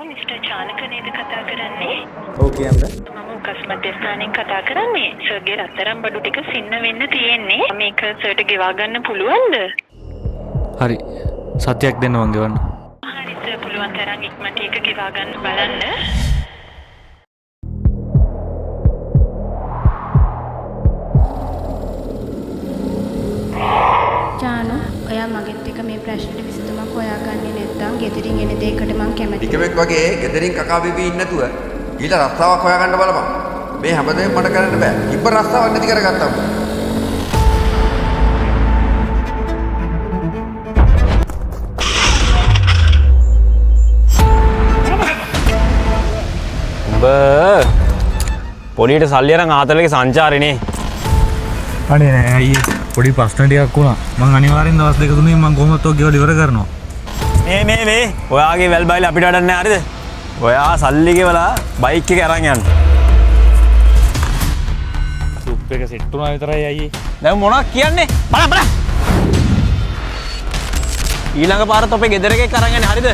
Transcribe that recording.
Mister Chanaka නේද කතා කරන්නේ? ඔව් කියන්න. මම උකස් මධ්‍යස්ථානයෙන් කතා කරන්නේ. සර්ගේ රත්තරන් බඩු ටික සින්න වෙන්න තියෙන්නේ. මේක සර්ට ගෙවා ගන්න පුළුවන්ද? හරි. සත්‍යයක් දෙන්න මං ගෙවන්න. හරි සර්, පුළුවන් තරම් ඉක්මනට ඒක ගෙවා ගන්න බලන්න. ජානු, ඔයා මගෙත් එක මේ ප්‍රශ්නෙට විසඳුමක් හොයාගන්නේ නැත්නම් ගෙදරින් එන දෙයකට මං කැමතියි. ටිකෙක් වගේ ගෙදරින් කකා බිබී ඉන්න නැතුව ඊළඟ රස්සාවක් හොයාගන්න බලපන්. මේ හැමදේම මට කරන්න බෑ. ඉබ්බ රස්සාවක් නැති කරගත්තා. උඹ පොලියට සල්ලි අරන් ආතලගේ සංචාරේනේ. අනේ නෑ අයියේ. පොඩි ප්‍රශ්න ටිකක් වුණා. මං අනිවාර්යෙන් දවස් දෙක තුනකින් මං කොහොමද ඔක් ගෙවලා ඉවර කරනවා. මේ ඔයාගේ වැල් බයිල අපිට අඩන්නේ නැහැ හරිද? ඔයා සල්ලි ගෙවලා බයික් එක අරන් යන්න. සුප් එක සෙට් වුණා විතරයි අයියේ. දැන් මොනවද කියන්නේ? බලන්න. ඊළඟ පාරත් අපේ ගෙදර එකෙක් අරන් යන්නේ හරිද?